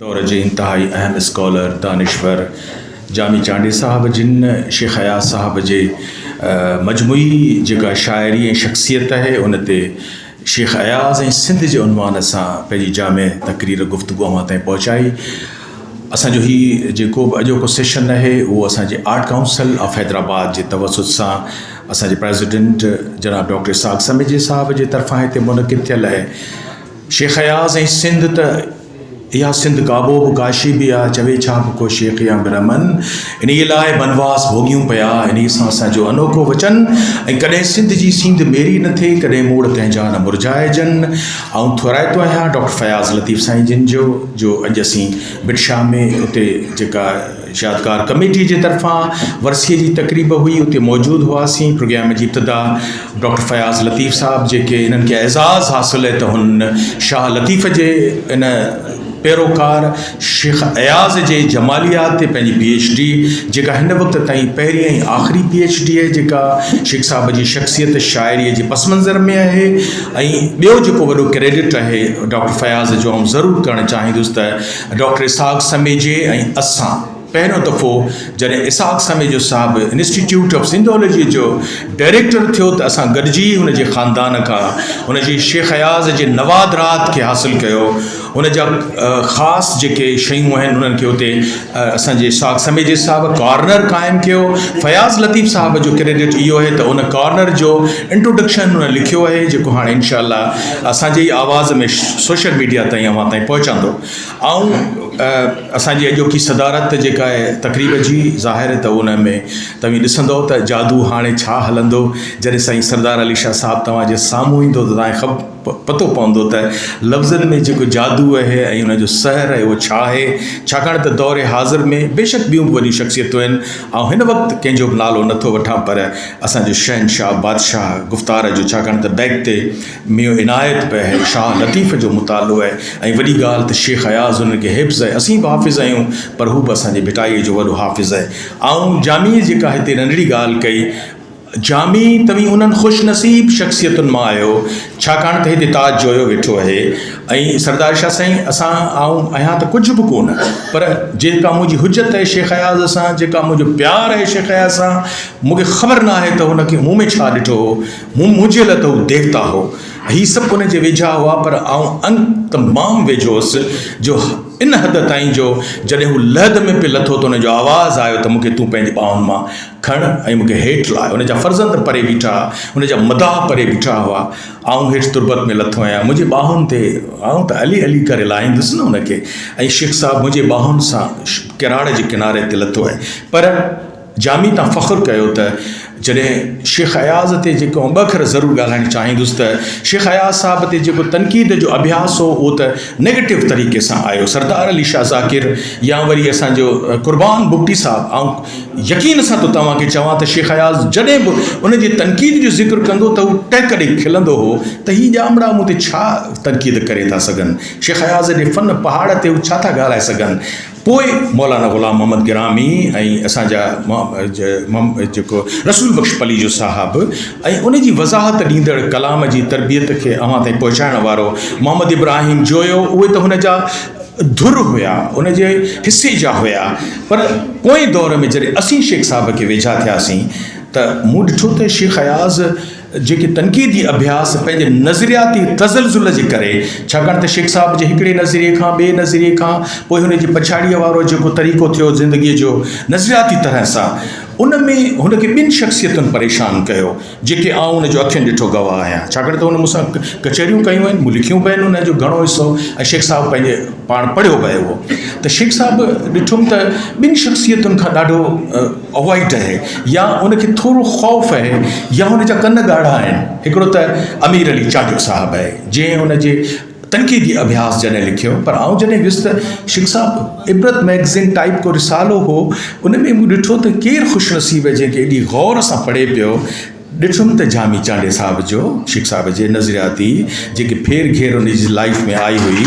दौर जे इंतहाई अहम स्कॉलर दानिश्वर जामी चांडी साहब जिन शेख अयाज़ साहब जे मजमूई जेका शाइरी ऐं शख्सियत है उन ते शेख अयाज़ ऐं सिंध जे उनवान सां पंहिंजी जामे तकरीर गुफ़्तगू अवां ताईं पहुचाई। असांजो ही जेको बि अॼोको सेशन आहे उहो असांजे आर्ट काउंसिल ऑफ हैदराबाद जे तवसुत सां असांजे प्रेसिडेंट जनाब डॉक्टर इसाक़ समेजी साहब जे तरफ़ां हिते मुनक़िद थियल आहे। शेख अयाज़ ऐं सिंध त या सिंध काबो बि काशी बि आहे, चवे छा बि को शेख या ब्रह्मन इन लाइ बनवास भोगियूं पिया। इन सां असांजो अनोखो वचन ऐं कॾहिं सिंध जी सींध मेरी न थिए, कॾहिं मूड़ तंहिंजा न मुरझाइजनि। ऐं थोराइतो आहियां डॉक्टर फयाज़ लतीफ़ साईं जिन जो अॼु असीं बिटशा में उते जेका यादगार कमेटी जे तरफ़ां वर्सीअ जी तक़रीब हुई उते मौजूदु हुआसीं। प्रोग्राम जी इब्तिदा डॉक्टर फयाज़ लतीफ़ साहब जेके इन्हनि खे एज़ाज़ हासिलु आहे त हुन शाह लतीफ़ जे इन पैरोकार शेख अयाज़ जे जमालियात ते पंहिंजी PhD जेका हिन वक़्त ताईं पहिरीं ऐं आख़िरी PhD आहे जेका शेख साहब जी शख्सियत शाइरीअ जे पस मंज़र में आहे। ऐं ॿियो जेको वॾो क्रेडिट आहे डॉक्टर फयाज़ जो आउं ज़रूरु करणु चाहींदुसि त डॉक्टर इसाक़ समेजे ऐं असां पहिरियों दफ़ो जॾहिं इसाक़ समेजो साहब इंस्टीट्यूट ऑफ सिंधोलॉजी जो डायरेक्टर थियो त असां गॾिजी हुनजे ख़ानदान खां हुनजी शेख अयाज़ जे नवादरात खे हासिलु कयो। हुन जा ख़ासि जेके शयूं आहिनि उन्हनि खे हुते असांजे इसाक़ समेजी साहब कॉर्नर क़ाइमु कयो। फयाज़ लतीफ़ साहब जो क्रेडिट इहो आहे त उन कॉर्नर जो इंट्रोडक्शन हुन लिखियो आहे जेको हाणे इंशाअल्लाह असांजे ई आवाज़ में सोशल मीडिया ताईं अवां ताईं पहुचंदो। ऐं असांजी अॼोकी सदारत जेका आहे तक़रीब जी ज़ाहिर त उन में तव्हां ॾिसंदो त जादू हाणे छा हलंदो। जॾहिं साईं सरदार अली शाह साहब तव्हांजे साम्हूं ईंदो त तव्हांखे पतो पवंदो त लफ़्ज़नि में जेको जादू आहे ऐं उनजो सहर आहे उहो छा आहे। छाकाणि त दौर हाज़िर में बेशक ॿियूं बि वॾियूं शख़्सियतूं आहिनि ऐं हिन वक़्तु कंहिंजो बि नालो नथो वठां पर असांजो शहनशाह बादशाह गुफ़्तार जो, छाकाणि त बैग ते मियो इनायत पे आहे, शाह लतीफ़ जो मुतालो आहे। ऐं वॾी ॻाल्हि त शेख अयाज़ उनखे हिफ़्ज़ आहे, असीं बि हाफ़िज़ आहियूं पर हू बि असांजे भिटाईअ जो वॾो हाफ़िज़ आहे। ऐं जामी जेका हिते नंढड़ी ॻाल्हि कई, जामी तव्हीं उन्हनि ख़ुशनसीब शख़्सियतुनि मां आहियो छाकाणि त हिते ताज जोयो वेठो आहे। ऐं सरदार शाह साईं असां आहियां त कुझु बि कोन, पर जेका मुंहिंजी हुजत आहे शेख अयाज़ सां, जेका मुंहिंजो प्यारु आहे शेख अयाज़ सां, मूंखे ख़बर न आहे त हुनखे मूं में छा ॾिठो हो। मुंहिंजे लाइ त हू देवता हो, हीअ सभु उन जे वेझा हुआ पर आउं तमामु वेझो हुउसि जो इन हद ताईं जो जॾहिं हू लहद में पियो लथो त हुनजो आवाज़ु आयो त मूंखे तूं पंहिंजे ॿाहुनि मां खण ऐं मूंखे हेठि लाइ। हुनजा फ़र्ज़ंद परे बीठा, हुनजा मदाह परे बीठा हुआ, आउं हेठि तुरबत में लथो आहियां। मुंहिंजे ॿाहुनि ते आउं त अली अली करे लाहींदुसि न हुनखे। ऐं शेख साहब मुंहिंजे ॿाहुनि सां किराड़ जे किनारे ते लथो आहे। पर जामी तव्हां फ़ख़ुरु कयो त जॾहिं शेख अयाज़ ते जेको ॿ अखर ज़रूरु ॻाल्हाइणु चाहींदुसि त शेख अयाज़ साहब ते जेको तनक़ीद जो अभ्यास हो उहो त नेगेटिव तरीक़े सां आयो। सरदार अली शाह ज़ाकिर या वरी असांजो कुर्बान बुगटी साहब, ऐं यकीन सां तो तव्हांखे चवां त शेख अयाज़ जॾहिं बि उनजी तनक़ीद जो ज़िक्र कंदो त हू टहिक ॾेई खिलंदो हो त हीअ ॼामड़ा मूं ते छा तनक़ीद करे था सघनि। शेख अयाज़ जे फ़न पहाड़ ते हू छा था ॻाल्हाए सघनि। पोइ मौलाना ग़ुलाम मोहम्मद गिरामी ऐं असांजा जेको रसूल बख्श पली जो साहबु ऐं उनजी वज़ाहत ॾींदड़ कलाम जी तरबियत खे अवां ताईं पहुचाइण वारो मोहम्मद इब्राहिम जोयो, उहे त हुनजा धुर हुया, उनजे हिसे जा हुया। पर पोएं दौर में जॾहिं असीं शेख साहब खे वेझा थियासीं त मूं ॾिठो त शेख अयाज़ जेके तनक़ीदी अभ्यास पंहिंजे नज़रियाती तज़लज़ुल जे करे, छाकाणि त शेख साहब जे हिकिड़े नज़रिए खां ॿिए नज़रिए खां पोइ हुनजी पछाड़ीअ वारो जेको तरीक़ो थियो ज़िंदगीअ जो नज़रियाती तरह सां, उन में हुनखे ॿिनि शख़्सियतुनि परेशान कयो जेके आउं हुनजो अखियुनि ॾिठो गवाह आहियां। छाकाणि त हुन मूंसां कचहरियूं कयूं आहिनि, मूं लिखियूं बि आहिनि हुनजो घणो हिसो, ऐं शेख साहब पंहिंजे पाण पढ़ियो बि आहे उहो। त शेख साहब ॾिठुमि त ॿिनि शख़्सियतुनि खां ॾाढो अवॉइड आहे, या उनखे थोरो ख़ौफ़ आहे, या हुनजा कन ॻाढ़ा आहिनि। हिकिड़ो त अमीर अली चांडियो साहब आहे जंहिं हुनजे तनक़ीदी अभ्यास जॾहिं लिखियो, पर आउं जॾहिं वियुसि त शेख साहब इबरत मैगज़ीन टाइप को रिसालो हो, उन में मूं ॾिठो त केरु ख़ुशनसीब आहे जंहिंखे एॾी गौर सां पढ़े पियो। ॾिठुमि त जामी चांडे साहब जो, शेख साहब जे नज़रियाती जेके फेर घेर उनजी लाइफ में आई हुई,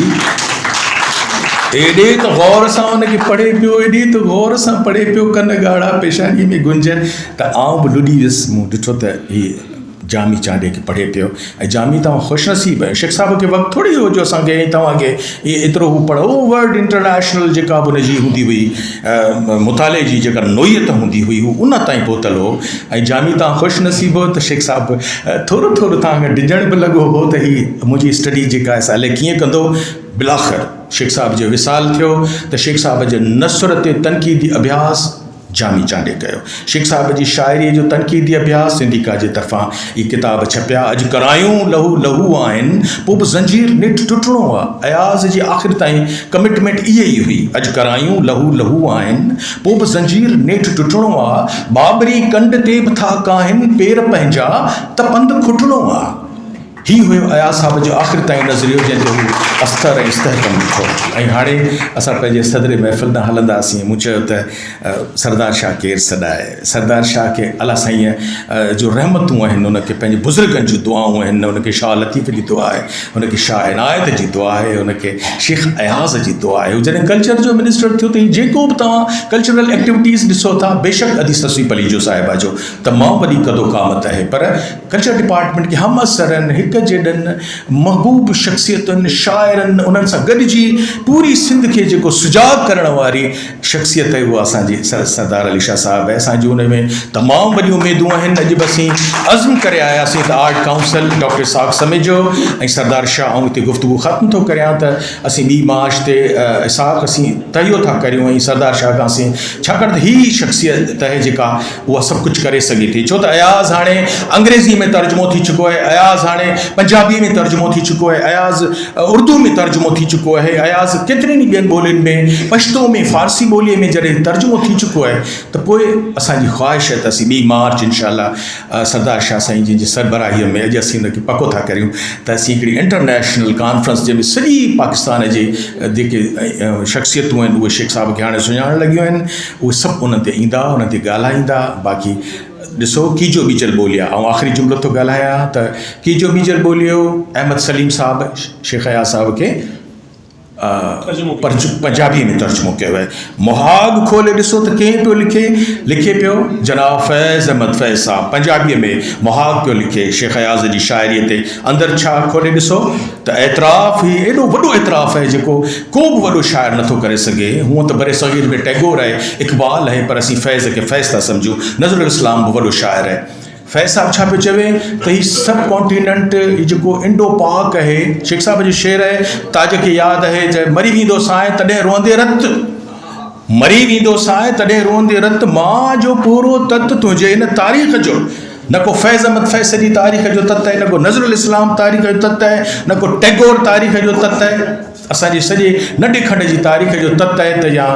एॾे त गौर सां हुनखे पढ़े पियो, एॾी त गौर सां पढ़े पियो, कन ॻाढ़ा पेशानीअ में गुंजन, त आउं बि लुॾी वियुसि। मूं ॾिठो त हीअ जामी चांडे के पढ़े पियो ऐं जामी तव्हां ख़ुशनसीब आहियो शेख साहब खे वक़्तु थोरी हो जो असांखे तव्हांखे एतिरो हू पढ़ो वर्ल्ड इंटरनेशनल जेका बि हुनजी हूंदी हुई मुताले जी जेका नोयत हूंदी हुई हू उन ताईं पहुतल हो ऐं जामी तव्हां ख़ुशनसीब हो त शेख साहब थोरो थोरो तव्हांखे डिॼण बि लॻो हो त ही मुंहिंजी स्टडी जेका आहे साले कीअं कंदो बिलाख़िर शेख साहब जो विसाल थियो त शेख साहब जे नसर ते तनक़ीदी अभ्यास जामी चांडे कयो शेख साहब जी शाइरी जो तनक़ीदी अभ्यास सिंधिका जे तरफ़ां ही किताब छपिया अॼु करायूं लहू लहू आहिनि पोइ बि ज़ंजीर निट टुटणो आहे अयाज़ जी आख़िर ताईं कमिटमेंट इहा ई हुई अॼु करायूं लहू लहू आहिनि पोइ बि ज़ंजीर नेठि टुटणो आहे बाबरी कंड ते बि था काहिनि पेर पंहिंजा त पंधु खुटणो आहे ही हुयो अयाज़ साहब जो आख़िर ताईं नज़रियो जंहिंजो हू अस्तर ऐं इस्तहकम ॾिठो ऐं हाणे असां पंहिंजे सदर महफ़िल न हलंदासीं मूं चयो त सरदार शाह केरु सॾाए सरदार शाह खे अला साईं जो रहमतूं आहिनि उनखे पंहिंजे बुज़ुर्गनि जूं दुआऊं आहिनि उनखे शाह लतीफ़ जी दुआ आहे उनखे शाह इनायत जी दुआ आहे उनखे शेख अयाज़ जी दुआ आहे जॾहिं कल्चर जो मिनिस्टर थियो त जेको बि तव्हां कल्चरल एक्टिविटीज़ ॾिसो था बेशक अदी ससी पलीजो साहिबा जो तमामु वॾी क़दो क़ामत आहे पर कल्चर डिपार्टमेंट खे हम असर आहिनि हिकु जहिड़नि महबूब शख़्सियतुनि शाइरनि उन्हनि सां गॾिजी पूरी सिंध खे जेको सुजाग करण वारी शख़्सियत आहे उहा असांजी सरदार अली शाह साहिबु आहे असांजी उन में तमामु वॾियूं उमेदूं आहिनि अॼु बि असीं अज़्म करे आयासीं त आर्ट काउंसिल डॉक्टर साहब समेजो ऐं सरदार शाह ऐं हिते गुफ़्तगू ख़त्मु थो करियां त असीं 2 मार्च ते इसाक़ असीं तइयो था करियूं ऐं सरदार शाह खां असीं छाकाणि त हीअ शख़्सियत आहे जेका उहा सभु कुझु करे सघे थी छो त अयाज़ हाणे अंग्रेज़ी में तर्जुमो थी चुको आहे अयाज़ हाणे पंजाबी में तर्जुमो थी चुको आहे अयाज़ उर्दू में तर्जुमो थी चुको आहे अयाज़ केतिरनि ई ॿियनि ॿोलियुनि में पश्तो में फ़ारसी ॿोलीअ में जॾहिं तर्जुमो थी चुको आहे त पोइ असांजी ख़्वाहिश आहे त असीं 2 मार्च इनशाअल्लाह सरदार शाह साईं जी सरबराहीअ में अॼु असीं हुनखे पको था करियूं त असीं हिकिड़ी इंटरनेशनल कॉन्फ्रेंस जंहिंमें सॼी पाकिस्तान जे जेके शख़्सियतूं आहिनि उहे शेख साहब खे हाणे सुञाणण लॻियूं आहिनि उहे सभु उन्हनि ते ईंदा उन्हनि ते ॻाल्हाईंदा बाक़ी ॾिसो कीजो बीजल ॿोलिया ऐं आख़िरी जुमिलो थो ॻाल्हायां त कीजो बीजल ॿोलियो अहमद सलीम साहब शेख अयाज़ साहब खे पंजाबी में तर्जुमो कयो आहे मुहाग खोले ॾिसो त कंहिं पियो लिखे पियो जनाब फैज़ अहमद फैज़ साहब पंजाबीअ में मुहाग पियो लिखे शेख अयाज़ जी शाइरीअ ते अंदरि छा खोले ॾिसो त एतिराफ़ ई एॾो वॾो एतिराफ़ आहे जेको को बि वॾो शाइर नथो करे सघे हूअं त बरे सग़ीर में टैगोर आहे इक़बाल आहे पर असीं फैज़ खे फैज़ था सम्झूं नज़रुल इस्लाम बि वॾो शाइर आहे फैज़ साहब छा पियो चवे त हीउ सब कॉन्टिनेंट जेको इंडो पाक आहे शेख साहब जो शेर आहे ताज खे यादि आहे जंहिं मरी वेंदो साए तॾहिं रोअंदे रत मरी वेंदो साए तॾहिं रोअंदे रत मां जो पूरो तत तुंहिंजे हिन तारीख़ जो न को फैज़ अहमद फैज़ सॼी तारीख़ जो तत आहे न को नज़रुल इस्लाम तारीख़ जो तत आहे न को टैगोर तारीख़ जो तत आहे असांजी सॼे नंढे खंड जी तारीख़ जो तत आहे त या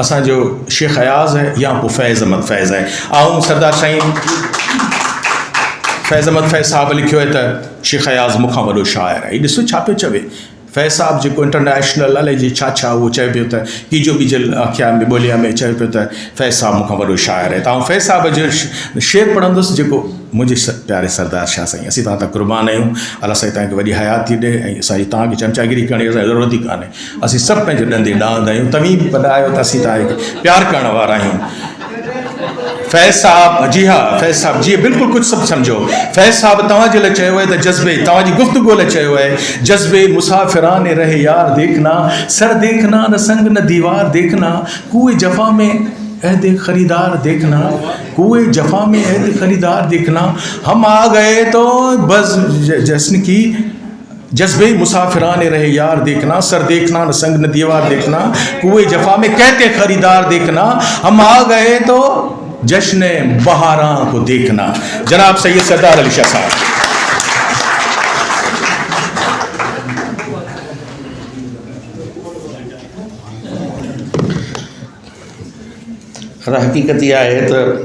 असांजो शेख अयाज़ आहे या पोइ फैज़ अहमद फैज़ आहे ऐं सरदार साईं फैज़ अहमद फैज़ साहब लिखियो आहे त शेख अयाज़ मूंखां वॾो शाइर आहे हीउ ॾिसो छा पियो चवे फैज़ साहब जेको इंटरनेशनल अलाए जी छा उहो चए पियो त कीजो बीजल आख्या में ॿोलिया में चए पियो त फैज़ साहब मूंखां वॾो शाइर आहे त फैज़ साहब जो शेर पढ़ंदुसि जेको मुंहिंजे प्यारे सरदार शाह साईं असीं तव्हां कुर्बान आहियूं अलाह साईं तव्हांखे वॾी हयाती ॾे ऐं असांजी तव्हांखे चमचागिरी करण जी असांजी ज़रूरत ई कान्हे असीं सभु पंहिंजे ॾंदे ॾांद आहियूं तव्हीं बि वॾा आहियो त असीं तव्हांखे प्यारु करण वारा आहियूं फैज़ साहब जी हाँ फैज़ साहब जी बिल्कुलु कुझु सभु सम्झो फैज़ साहब तव्हांजे लाइ चयो आहे त जज़्बे तव्हांजी गुफ़्तगू लाइ चयो आहे जज़्बे मुसाफ़िरान रहे यार देखना सर देखना न संग न दीवार देखना कुएं जफ़ा में अहद खरीदार देखना कुएं जफ़ा में अहद खरीदार देखना हम आ गए तो बस जश्न की जज्बे मुसाफिरान रहे यार देखना सर देखना न संग न दीवार देखना कुएं जफ़ा में कहते खरीदार देखना हम आ गए तो जश्न बहारां को देखना जनाब सैयद सरदार अली शाह साहब हकीकत इहा आहे त